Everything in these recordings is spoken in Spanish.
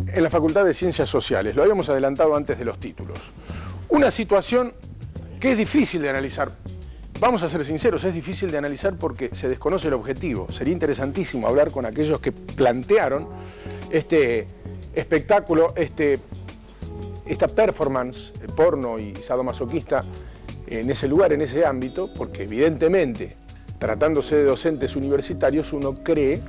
en la Facultad de Ciencias Sociales. Lo habíamos adelantado antes de los títulos. Una situación que es difícil de analizar. Vamos a ser sinceros, es difícil de analizar porque se desconoce el objetivo. Sería interesantísimo hablar con aquellos que plantearon este espectáculo, esta performance porno y sadomasoquista en ese lugar, en ese ámbito, porque evidentemente, tratándose de docentes universitarios, uno cree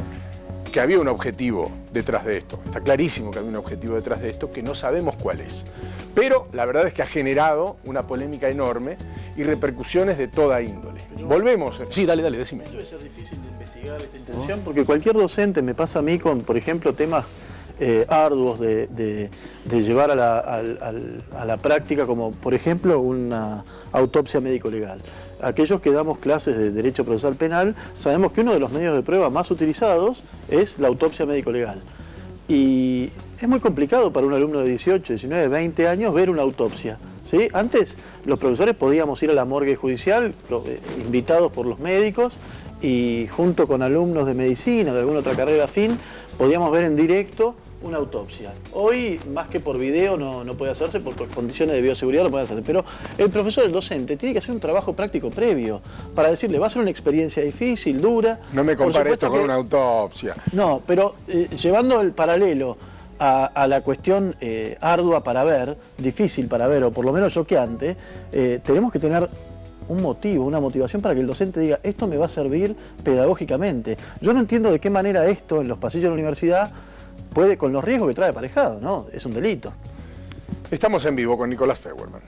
que había un objetivo detrás de esto. Está clarísimo que había un objetivo detrás de esto, que no sabemos cuál es. Pero la verdad es que ha generado una polémica enorme y repercusiones de toda índole. Volvemos. Sí, dale, decime. Debe ser difícil de investigar esta intención, porque cualquier docente, me pasa a mí con, por ejemplo, temas arduos de llevar a la práctica, como por ejemplo una autopsia médico-legal. Aquellos que damos clases de Derecho Procesal Penal, sabemos que uno de los medios de prueba más utilizados es la autopsia médico-legal. Y es muy complicado para un alumno de 18, 19, 20 años ver una autopsia, ¿sí? Antes los profesores podíamos ir a la morgue judicial, invitados por los médicos, y junto con alumnos de medicina o de alguna otra carrera afín, podíamos ver en directo una autopsia. Hoy, más que por video, no puede hacerse, por condiciones de bioseguridad no puede hacerse, pero el profesor, el docente, tiene que hacer un trabajo práctico previo para decirle, va a ser una experiencia difícil, dura. No me compare esto con una autopsia. No, pero llevando el paralelo a la cuestión ardua para ver, difícil para ver, o por lo menos choqueante, tenemos que tener un motivo, una motivación para que el docente diga, esto me va a servir pedagógicamente. Yo no entiendo de qué manera esto en los pasillos de la universidad puede, con los riesgos que trae aparejado, ¿no? Es un delito. Estamos en vivo con Nicolás Feuerman.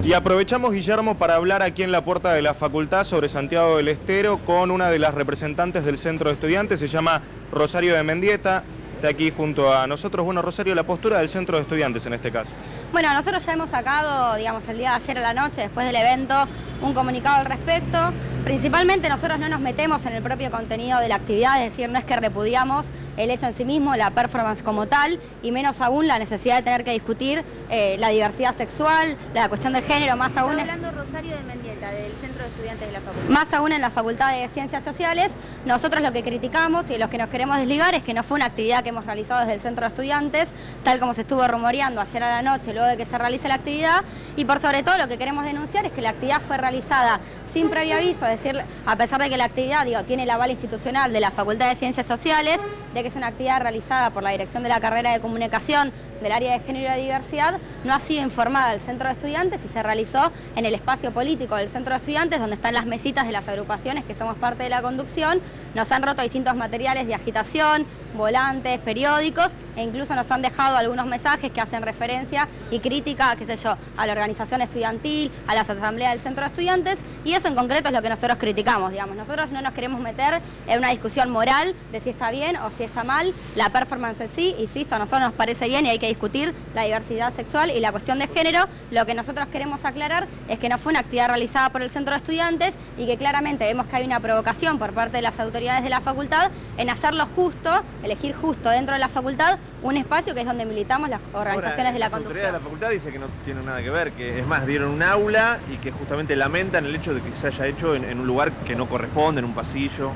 Y aprovechamos, Guillermo, para hablar aquí en la puerta de la facultad sobre Santiago del Estero con una de las representantes del centro de estudiantes, se llama Rosario de Mendieta, está aquí junto a nosotros. Bueno, Rosario, la postura del centro de estudiantes en este caso. Bueno, nosotros ya hemos sacado, digamos, el día de ayer a la noche, después del evento, un comunicado al respecto. Principalmente nosotros no nos metemos en el propio contenido de la actividad, es decir, no es que repudiamos el hecho en sí mismo, la performance como tal, y menos aún la necesidad de tener que discutir la diversidad sexual, la cuestión de género, más aún... Está hablando Rosario de Mendieta, del Centro de Estudiantes de la Facultad. Más aún en la Facultad de Ciencias Sociales, nosotros lo que criticamos y los que nos queremos desligar es que no fue una actividad que hemos realizado desde el Centro de Estudiantes, tal como se estuvo rumoreando ayer a la noche, luego de que se realice la actividad, y por sobre todo lo que queremos denunciar es que la actividad fue realizada sin previo aviso, es decir, a pesar de que la actividad tiene el aval institucional de la Facultad de Ciencias Sociales, de que es una actividad realizada por la Dirección de la Carrera de Comunicación del área de Género y Diversidad, no ha sido informada al Centro de Estudiantes y se realizó en el espacio político del Centro de Estudiantes, donde están las mesitas de las agrupaciones que somos parte de la conducción. Nos han roto distintos materiales de agitación, volantes, periódicos, e incluso nos han dejado algunos mensajes que hacen referencia y crítica, qué sé yo, a la organización estudiantil, a las asambleas del Centro de Estudiantes, y eso en concreto es lo que nosotros criticamos, digamos. Nosotros no nos queremos meter en una discusión moral de si está bien o si está mal la performance en sí, insisto, a nosotros nos parece bien y hay que discutir la diversidad sexual y la cuestión de género. Lo que nosotros queremos aclarar es que no fue una actividad realizada por el Centro de Estudiantes y que claramente vemos que hay una provocación por parte de las autoridades de la facultad en hacerlo justo, elegir justo dentro de la facultad un espacio que es donde militamos las organizaciones de la conducción. La autoridad de la facultad dice que no tiene nada que ver, que es más, dieron un aula y que justamente lamentan el hecho de que se haya hecho en un lugar que no corresponde, en un pasillo.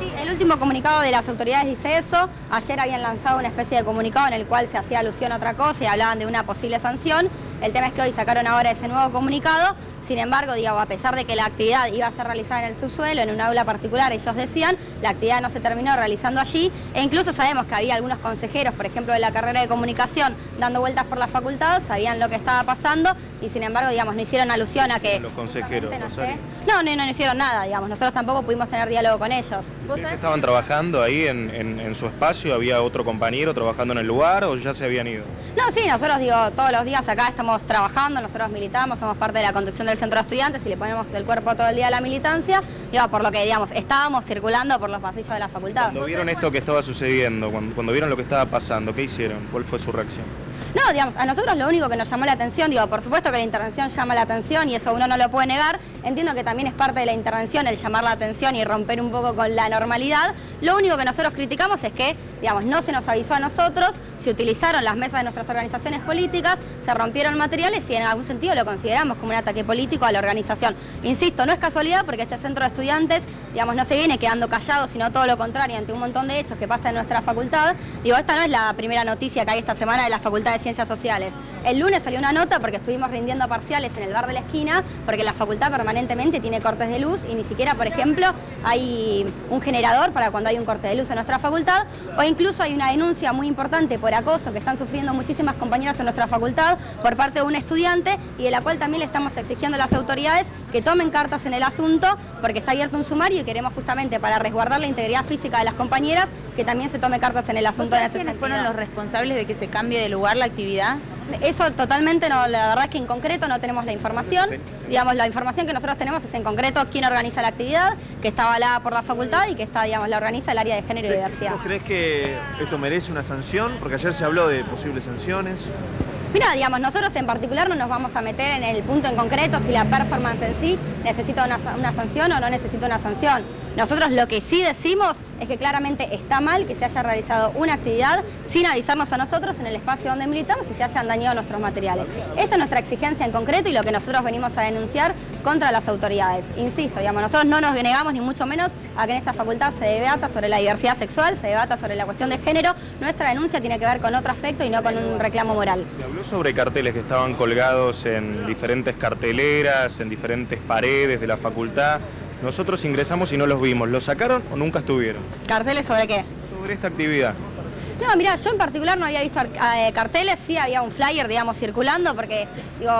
Sí, el último comunicado de las autoridades dice eso. Ayer habían lanzado una especie de comunicado en el cual se hacía alusión a otra cosa y hablaban de una posible sanción. El tema es que hoy sacaron ahora ese nuevo comunicado. Sin embargo, digamos, a pesar de que la actividad iba a ser realizada en el subsuelo, en un aula particular, ellos decían, la actividad no se terminó realizando allí, e incluso sabemos que había algunos consejeros, por ejemplo, de la carrera de comunicación, dando vueltas por la facultad, sabían lo que estaba pasando, y sin embargo, digamos, no hicieron alusión a que... Los consejeros, no hicieron nada, digamos, nosotros tampoco pudimos tener diálogo con ellos. ¿Ustedes estaban trabajando ahí en su espacio? ¿Había otro compañero trabajando en el lugar o ya se habían ido? No, sí, nosotros, todos los días acá estamos trabajando, nosotros militamos, somos parte de la conducción del Centro de Estudiantes y le ponemos el cuerpo todo el día a la militancia, por lo que, digamos, estábamos circulando por los pasillos de la facultad. Cuando vieron esto que estaba sucediendo, cuando vieron lo que estaba pasando, ¿qué hicieron? ¿Cuál fue su reacción? No, digamos, a nosotros lo único que nos llamó la atención, por supuesto que la intervención llama la atención y eso uno no lo puede negar, entiendo que también es parte de la intervención el llamar la atención y romper un poco con la normalidad. Lo único que nosotros criticamos es que, digamos, no se nos avisó a nosotros, se utilizaron las mesas de nuestras organizaciones políticas, se rompieron materiales y en algún sentido lo consideramos como un ataque político a la organización. Insisto, no es casualidad porque este centro de estudiantes, digamos, no se viene quedando callado, sino todo lo contrario, ante un montón de hechos que pasan en nuestra facultad. Digo, esta no es la primera noticia que hay esta semana de la Facultad de Ciencias Sociales. El lunes salió una nota porque estuvimos rindiendo parciales en el bar de la esquina, porque la facultad permanentemente tiene cortes de luz y ni siquiera, por ejemplo, hay un generador para cuando hay un corte de luz en nuestra facultad, o incluso hay una denuncia muy importante por acoso que están sufriendo muchísimas compañeras en nuestra facultad por parte de un estudiante y de la cual también le estamos exigiendo a las autoridades que tomen cartas en el asunto porque está abierto un sumario y queremos justamente para resguardar la integridad física de las compañeras que también se tome cartas en el asunto. ¿Quiénes fueron los responsables de que se cambie de lugar la actividad? Eso totalmente no, la verdad es que en concreto no tenemos la información. Digamos, la información que nosotros tenemos es en concreto quién organiza la actividad, que está avalada por la facultad y que está, digamos, la organiza el área de género y diversidad. ¿Vos crees que esto merece una sanción? Porque ayer se habló de posibles sanciones. Mira, digamos, nosotros en particular no nos vamos a meter en el punto en concreto si la performance en sí necesita una sanción o no necesita una sanción. Nosotros lo que sí decimos es que claramente está mal que se haya realizado una actividad sin avisarnos a nosotros en el espacio donde militamos y se hayan dañado nuestros materiales. Esa es nuestra exigencia en concreto y lo que nosotros venimos a denunciar contra las autoridades. Insisto, digamos, nosotros no nos negamos ni mucho menos a que en esta facultad se debata sobre la diversidad sexual, se debata sobre la cuestión de género. Nuestra denuncia tiene que ver con otro aspecto y no con un reclamo moral. Se habló sobre carteles que estaban colgados en diferentes carteleras, en diferentes paredes de la facultad. Nosotros ingresamos y no los vimos. ¿Los sacaron o nunca estuvieron? ¿Carteles sobre qué? Sobre esta actividad. No, mira, yo en particular no había visto carteles, sí había un flyer, digamos, circulando, porque digo,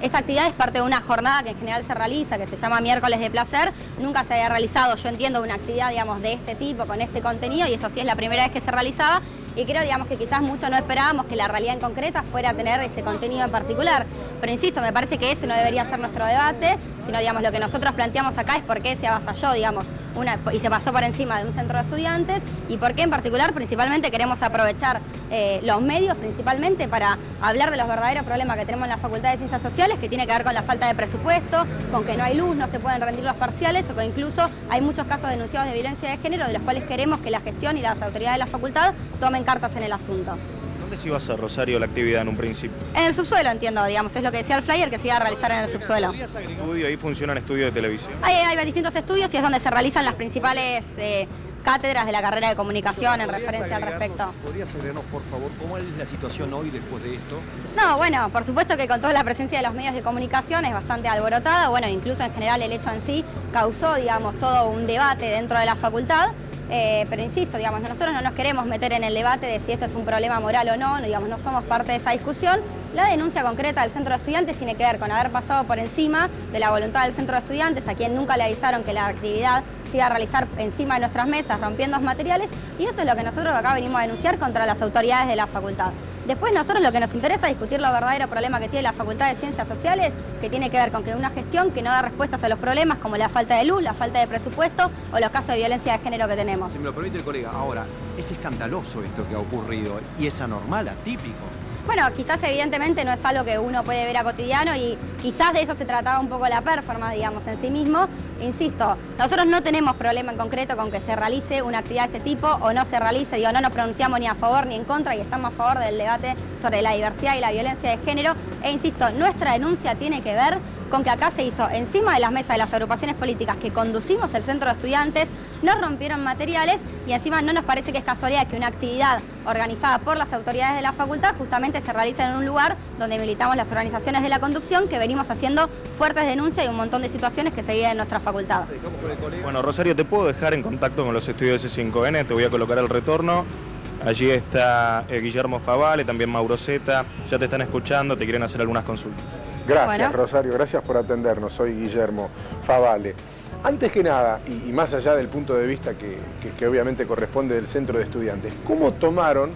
esta actividad es parte de una jornada que en general se realiza, que se llama Miércoles de Placer. Nunca se había realizado, yo entiendo, una actividad, digamos, de este tipo, con este contenido, y eso sí es la primera vez que se realizaba. Y creo, digamos, que quizás mucho no esperábamos que la realidad en concreta fuera a tener ese contenido en particular. Pero insisto, me parece que ese no debería ser nuestro debate, sino, digamos, lo que nosotros planteamos acá es por qué se avasalló, digamos, y se pasó por encima de un centro de estudiantes, y por qué en particular, principalmente, queremos aprovechar los medios, principalmente, para hablar de los verdaderos problemas que tenemos en la Facultad de Ciencias Sociales, que tiene que ver con la falta de presupuesto, con que no hay luz, no se pueden rendir los parciales, o que incluso hay muchos casos denunciados de violencia de género, de los cuales queremos que la gestión y las autoridades de la facultad tomen cartas en el asunto. ¿Dónde se iba a hacer, Rosario, la actividad en un principio? En el subsuelo, entiendo, digamos, es lo que decía el flyer, que se iba a realizar en el subsuelo. Ahí funcionan estudios de televisión. Hay distintos estudios y es donde se realizan las principales cátedras de la carrera de comunicación en referencia al respecto. ¿Podrías agregarnos, por favor, cómo es la situación hoy después de esto? No, bueno, por supuesto que con toda la presencia de los medios de comunicación es bastante alborotada. Bueno, incluso en general el hecho en sí causó, digamos, todo un debate dentro de la facultad. Pero insisto, digamos, nosotros no nos queremos meter en el debate de si esto es un problema moral o no, digamos, no somos parte de esa discusión. La denuncia concreta del centro de estudiantes tiene que ver con haber pasado por encima de la voluntad del centro de estudiantes, a quien nunca le avisaron que la actividad se iba a realizar encima de nuestras mesas, rompiendo los materiales, y eso es lo que nosotros acá venimos a denunciar contra las autoridades de la facultad. Después nosotros lo que nos interesa es discutir los verdaderos problemas que tiene la Facultad de Ciencias Sociales, que tiene que ver con que una gestión que no da respuestas a los problemas como la falta de luz, la falta de presupuesto o los casos de violencia de género que tenemos. Si me lo permite el colega, ahora, es escandaloso esto que ha ocurrido y es anormal, atípico. Bueno, quizás evidentemente no es algo que uno puede ver a cotidiano y quizás de eso se trataba un poco la performance, digamos, en sí mismo. Insisto, nosotros no tenemos problema en concreto con que se realice una actividad de este tipo o no se realice, digo, no nos pronunciamos ni a favor ni en contra y estamos a favor del debate sobre la diversidad y la violencia de género. E insisto, nuestra denuncia tiene que ver con que acá se hizo encima de las mesas de las agrupaciones políticas que conducimos el centro de estudiantes, nos rompieron materiales y encima no nos parece que es casualidad que una actividad organizada por las autoridades de la facultad justamente se realice en un lugar donde militamos las organizaciones de la conducción, que venimos haciendo fuertes denuncias y un montón de situaciones que se viven en nuestra facultad. Bueno, Rosario, te puedo dejar en contacto con los estudios de C5N, te voy a colocar el retorno. Allí está Guillermo Favale, también Mauro Zeta, ya te están escuchando, te quieren hacer algunas consultas. Gracias, Bueno. Rosario, gracias por atendernos. Soy Guillermo Favale. Antes que nada, y más allá del punto de vista que obviamente corresponde del centro de estudiantes, ¿cómo tomaron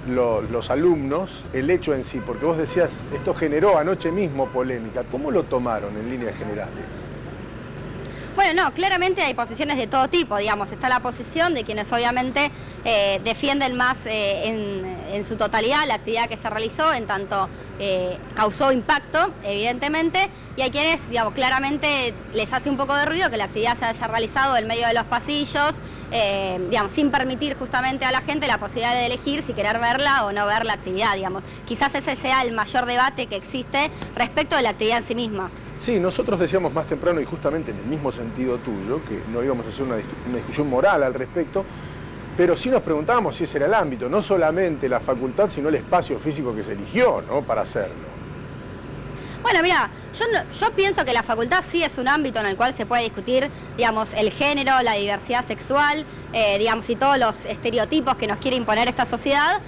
los alumnos el hecho en sí? Porque vos decías, esto generó anoche mismo polémica. ¿Cómo lo tomaron en líneas generales? Bueno, no, claramente hay posiciones de todo tipo, digamos. Está la posición de quienes obviamente defienden más en su totalidad la actividad que se realizó, en tanto causó impacto, evidentemente, y hay quienes, digamos, claramente les hace un poco de ruido que la actividad se haya realizado en medio de los pasillos, digamos, sin permitir justamente a la gente la posibilidad de elegir si querer verla o no ver la actividad, digamos. Quizás ese sea el mayor debate que existe respecto de la actividad en sí misma. Sí, nosotros decíamos más temprano y justamente en el mismo sentido tuyo, que no íbamos a hacer una discusión moral al respecto, pero sí nos preguntábamos si ese era el ámbito, no solamente la facultad, sino el espacio físico que se eligió, ¿no?, para hacerlo. Bueno, mira, yo pienso que la facultad sí es un ámbito en el cual se puede discutir, digamos, el género, la diversidad sexual, digamos, y todos los estereotipos que nos quiere imponer esta sociedad.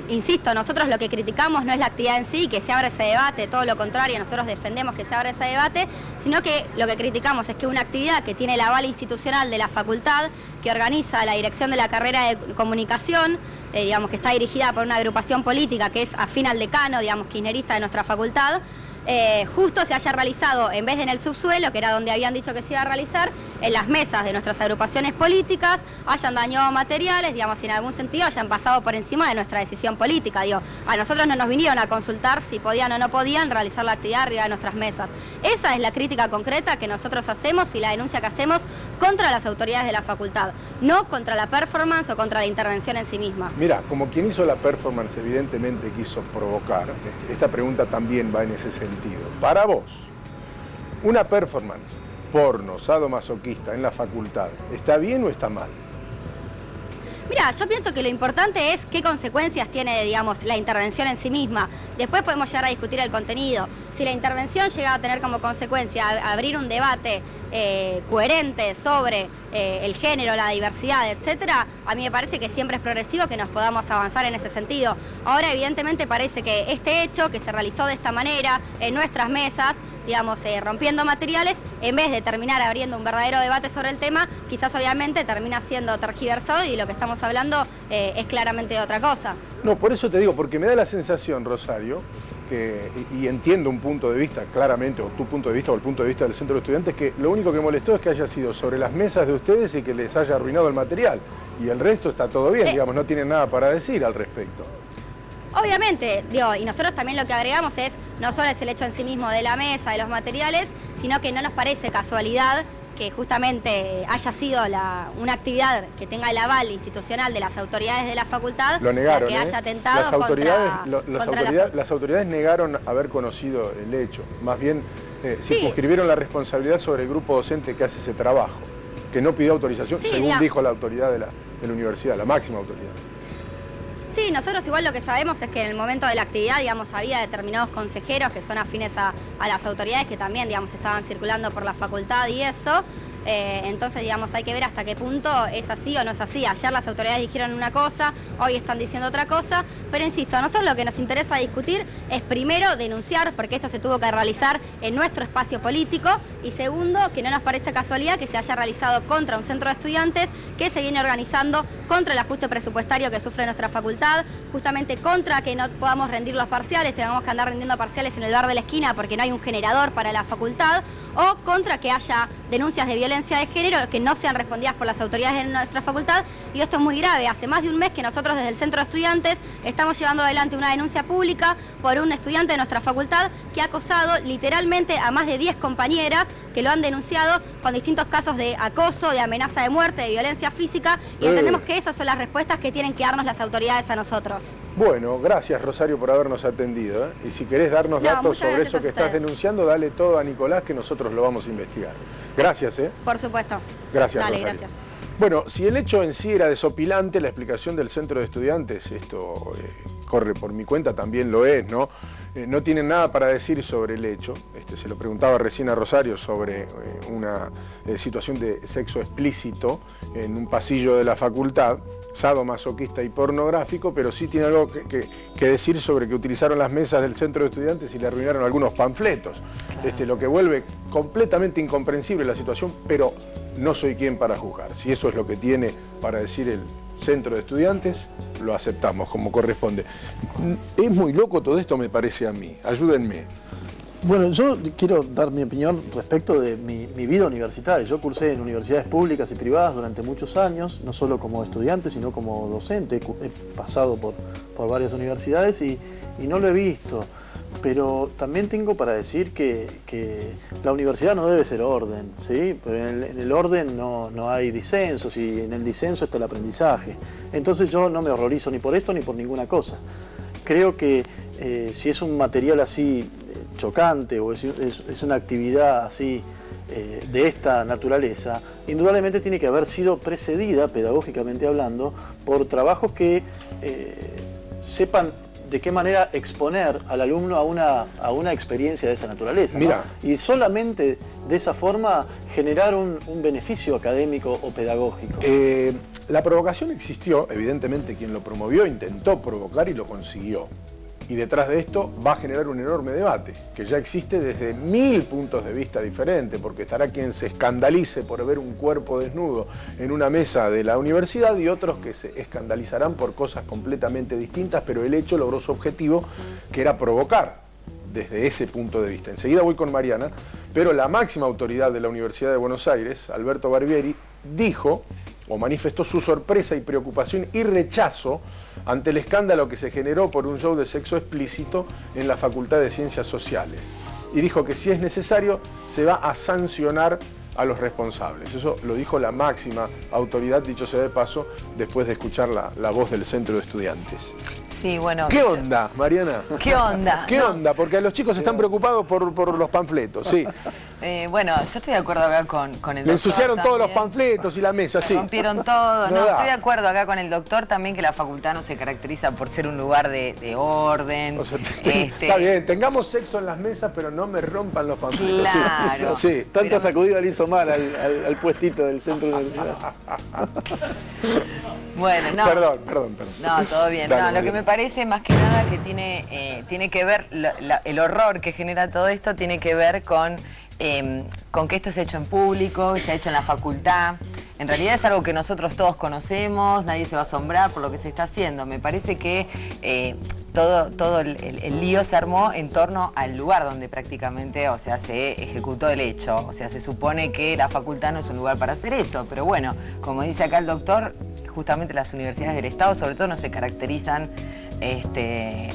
Insisto, nosotros lo que criticamos no es la actividad en sí, que se abra ese debate, todo lo contrario, nosotros defendemos que se abra ese debate, sino que lo que criticamos es que una actividad que tiene el aval institucional de la facultad, que organiza la dirección de la carrera de comunicación, digamos, que está dirigida por una agrupación política que es afín al decano, digamos, kirchnerista de nuestra facultad, justo se haya realizado, en vez de en el subsuelo, que era donde habían dicho que se iba a realizar, en las mesas de nuestras agrupaciones políticas, hayan dañado materiales, digamos, y en algún sentido hayan pasado por encima de nuestra decisión política. Digo, a nosotros no nos vinieron a consultar si podían o no podían realizar la actividad arriba de nuestras mesas. Esa es la crítica concreta que nosotros hacemos y la denuncia que hacemos contra las autoridades de la facultad, no contra la performance o contra la intervención en sí misma. Mira, como quien hizo la performance evidentemente quiso provocar, esta pregunta también va en ese sentido. Para vos, una performance porno, sadomasoquista en la facultad, ¿está bien o está mal? Mira, yo pienso que lo importante es qué consecuencias tiene, digamos, la intervención en sí misma. Después podemos llegar a discutir el contenido. Si la intervención llega a tener como consecuencia abrir un debate coherente sobre el género, la diversidad, etcétera, a mí me parece que siempre es progresivo que nos podamos avanzar en ese sentido. Ahora, evidentemente, parece que este hecho que se realizó de esta manera en nuestras mesas, digamos, rompiendo materiales, en vez de terminar abriendo un verdadero debate sobre el tema, quizás obviamente termina siendo tergiversado y lo que estamos hablando es claramente de otra cosa. No, por eso te digo, porque me da la sensación, Rosario, y entiendo un punto de vista claramente, o tu punto de vista o el punto de vista del Centro de Estudiantes, que lo único que molestó es que haya sido sobre las mesas de ustedes y que les haya arruinado el material. Y el resto está todo bien, digamos, no tienen nada para decir al respecto. Obviamente, digo, y nosotros también lo que agregamos es, no solo es el hecho en sí mismo de la mesa, de los materiales, sino que no nos parece casualidad que justamente haya sido una actividad que tenga el aval institucional de las autoridades de la facultad, lo negaron, que haya atentado las autoridades negaron haber conocido el hecho, más bien circunscribieron la responsabilidad sobre el grupo docente que hace ese trabajo, que no pidió autorización, según dijo la autoridad de la universidad, la máxima autoridad. Sí, nosotros igual lo que sabemos es que en el momento de la actividad, digamos, había determinados consejeros que son afines a las autoridades que también, digamos, estaban circulando por la facultad y eso. Entonces, digamos, hay que ver hasta qué punto es así o no es así. Ayer las autoridades dijeron una cosa, hoy están diciendo otra cosa, pero insisto, a nosotros lo que nos interesa discutir es primero denunciar, porque esto se tuvo que realizar en nuestro espacio político, y segundo, que no nos parece casualidad que se haya realizado contra un centro de estudiantes que se viene organizando contra el ajuste presupuestario que sufre nuestra facultad, justamente contra que no podamos rendir los parciales, tengamos que andar rendiendo parciales en el bar de la esquina porque no hay un generador para la facultad, o contra que haya denuncias de violencia de género que no sean respondidas por las autoridades de nuestra facultad, y esto es muy grave. Hace más de un mes que nosotros desde el Centro de Estudiantes estamos llevando adelante una denuncia pública por un estudiante de nuestra facultad que ha acosado literalmente a más de 10 compañeras que lo han denunciado con distintos casos de acoso, de amenaza de muerte, de violencia física, y entendemos que esas son las respuestas que tienen que darnos las autoridades a nosotros. Bueno, gracias, Rosario, por habernos atendido, y si querés darnos datos sobre eso que estás denunciando, dale todo a Nicolás, que nosotros lo vamos a investigar. Gracias, Por supuesto. Gracias, Dale, Rosario. gracias. Bueno, si el hecho en sí era desopilante, la explicación del Centro de Estudiantes, esto corre por mi cuenta, también lo es, ¿no? No tienen nada para decir sobre el hecho. Se lo preguntaba recién a Rosario sobre una situación de sexo explícito en un pasillo de la facultad, sadomasoquista y pornográfico, pero sí tiene algo que decir sobre que utilizaron las mesas del Centro de Estudiantes y le arruinaron algunos panfletos, lo que vuelve completamente incomprensible la situación, pero no soy quien para juzgar. Si eso es lo que tiene para decir el Centro de Estudiantes, lo aceptamos como corresponde. Es muy loco todo esto, me parece a mí. Ayúdenme. Bueno, yo quiero dar mi opinión respecto de mi vida universitaria. Yo cursé en universidades públicas y privadas durante muchos años, no solo como estudiante, sino como docente. He pasado por varias universidades y no lo he visto. Pero también tengo para decir que la universidad no debe ser orden, ¿sí? Pero en el orden no hay disensos y en el disenso está el aprendizaje. Entonces yo no me horrorizo ni por esto ni por ninguna cosa. Creo que si es un material así chocante o es una actividad así de esta naturaleza, indudablemente tiene que haber sido precedida, pedagógicamente hablando, por trabajos que sepan de qué manera exponer al alumno a una experiencia de esa naturaleza, ¿no? Y solamente de esa forma generar un beneficio académico o pedagógico. La provocación existió, evidentemente quien lo promovió intentó provocar y lo consiguió. Y detrás de esto va a generar un enorme debate, que ya existe desde 1000 puntos de vista diferentes, porque estará quien se escandalice por ver un cuerpo desnudo en una mesa de la universidad y otros que se escandalizarán por cosas completamente distintas, pero el hecho logró su objetivo, que era provocar desde ese punto de vista. Enseguida voy con Mariana, pero la máxima autoridad de la Universidad de Buenos Aires, Alberto Barbieri, dijo o manifestó su sorpresa y preocupación y rechazo ante el escándalo que se generó por un show de sexo explícito en la Facultad de Ciencias Sociales. Y dijo que si es necesario se va a sancionar a los responsables. Eso lo dijo la máxima autoridad, dicho sea de paso, después de escuchar la voz del Centro de Estudiantes. Sí, bueno. ¿Qué onda, Mariana? ¿Qué onda? ¿Qué onda? Porque los chicos están preocupados por los panfletos, sí. Bueno, yo estoy de acuerdo acá con el doctor. Le ensuciaron también. Todos los panfletos y la mesa, sí. Rompieron todo. No, estoy de acuerdo acá con el doctor también que la facultad no se caracteriza por ser un lugar de orden. O sea, está bien, tengamos sexo en las mesas, pero no me rompan los panfletos. Claro. Sí. Tanta sacudida le hizo mal al puestito del centro de universidad. Bueno, no. Perdón. No, todo bien. Dale, no, lo Mariana. que me parece más que nada que tiene que ver, el horror que genera todo esto tiene que ver con que esto se ha hecho en público, se ha hecho en la facultad. En realidad es algo que nosotros todos conocemos, nadie se va a asombrar por lo que se está haciendo. Me parece que todo el lío se armó en torno al lugar donde prácticamente, o sea, se ejecutó el hecho. O sea, se supone que la facultad no es un lugar para hacer eso, pero bueno, como dice acá el doctor, justamente las universidades del Estado sobre todo no se caracterizan,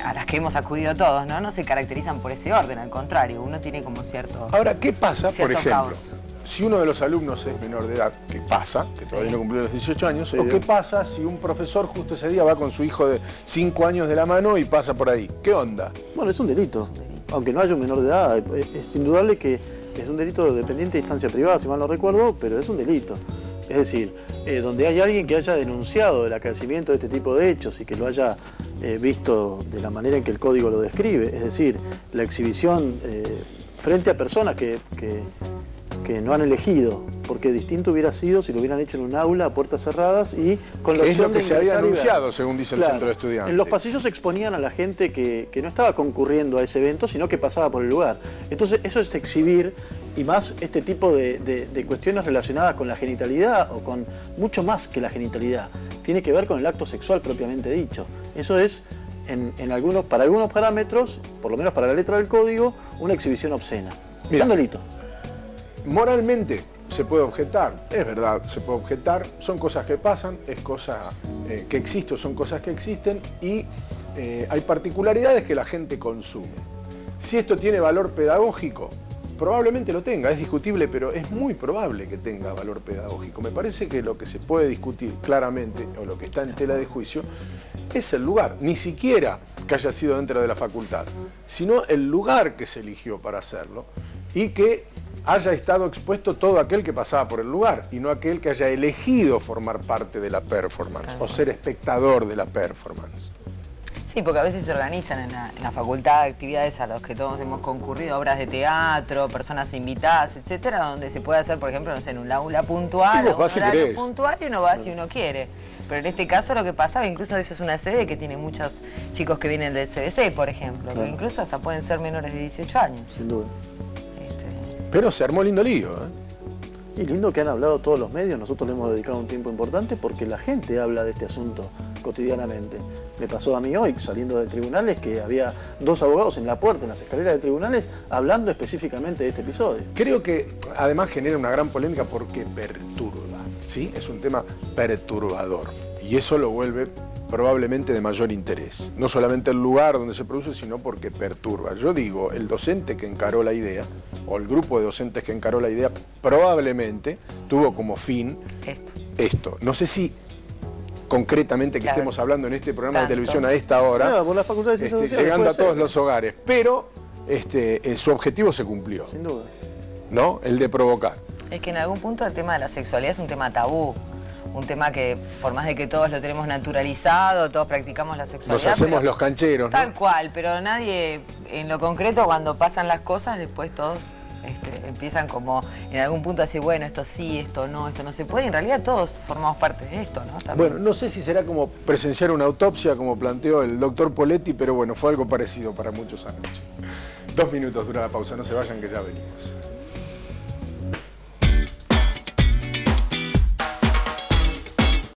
a las que hemos acudido todos, no se caracterizan por ese orden, al contrario, uno tiene como cierto... Ahora, ¿qué pasa, por ejemplo, caos. si uno de los alumnos es menor de edad? ¿Qué pasa? Que todavía no cumplió los 18 años. ¿O qué pasa si un profesor justo ese día va con su hijo de 5 años de la mano y pasa por ahí? ¿Qué onda? Bueno, es un delito. Aunque no haya un menor de edad, es indudable que es un delito dependiente de instancia privada, si mal no recuerdo, pero es un delito. Es decir, donde hay alguien que haya denunciado el acaecimiento de este tipo de hechos y que lo haya visto de la manera en que el código lo describe, es decir, la exhibición frente a personas que no han elegido, porque distinto hubiera sido si lo hubieran hecho en un aula a puertas cerradas y con la opción es lo que de se había ingresar y ver. anunciado, según dice el Centro de Estudiantes. En los pasillos exponían a la gente que no estaba concurriendo a ese evento, sino que pasaba por el lugar. Entonces eso es exhibir, y más este tipo de cuestiones relacionadas con la genitalidad o con mucho más que la genitalidad. Tiene que ver con el acto sexual propiamente dicho. Eso es, para algunos parámetros, por lo menos para la letra del código, una exhibición obscena. Mira, es un delito. Moralmente se puede objetar, es verdad, se puede objetar, son cosas que pasan, es cosa que existe, son cosas que existen y hay particularidades que la gente consume. Si esto tiene valor pedagógico, probablemente lo tenga, es discutible, pero es muy probable que tenga valor pedagógico. Me parece que lo que se puede discutir claramente, o lo que está en tela de juicio, es el lugar, ni siquiera que haya sido dentro de la facultad, sino el lugar que se eligió para hacerlo y que haya estado expuesto todo aquel que pasaba por el lugar y no aquel que haya elegido formar parte de la performance o ser espectador de la performance. Sí, porque a veces se organizan en la facultad actividades a las que todos hemos concurrido, obras de teatro, personas invitadas, etcétera, donde se puede hacer, por ejemplo, no sé, en un aula puntual, Y vos vas si querés. puntual y uno va si uno quiere. Pero en este caso lo que pasaba, incluso esa es una sede que tiene muchos chicos que vienen del CBC, por ejemplo, que incluso hasta pueden ser menores de 18 años. Sin duda. Pero se armó lindo lío, ¿eh? Y lindo que han hablado todos los medios, nosotros le hemos dedicado un tiempo importante porque la gente habla de este asunto cotidianamente. Me pasó a mí hoy, saliendo de tribunales, que había 2 abogados en la puerta, en las escaleras de tribunales, hablando específicamente de este episodio. Creo que además genera una gran polémica porque perturba, ¿sí? Es un tema perturbador y eso lo vuelve probablemente de mayor interés. No solamente el lugar donde se produce, sino porque perturba. Yo digo, el docente que encaró la idea, o el grupo de docentes que encaró la idea, probablemente tuvo como fin esto. No sé si concretamente que estemos hablando en este programa de televisión a esta hora, por la Facultad de Ciencias Sociales, llegando a todos los hogares, pero su objetivo se cumplió. Sin duda. ¿No? El de provocar. Es que en algún punto el tema de la sexualidad es un tema tabú. Un tema que, por más de que todos lo tenemos naturalizado, todos practicamos la sexualidad. Nos hacemos los cancheros, ¿no? Tal cual, pero nadie, en lo concreto, cuando pasan las cosas, después todos empiezan como en algún punto a decir, bueno, esto sí, esto no se puede. Y en realidad todos formamos parte de esto, ¿no? También. Bueno, no sé si será como presenciar una autopsia, como planteó el doctor Poletti, pero bueno, fue algo parecido para muchos anoche. 2 minutos dura la pausa, no se vayan que ya venimos.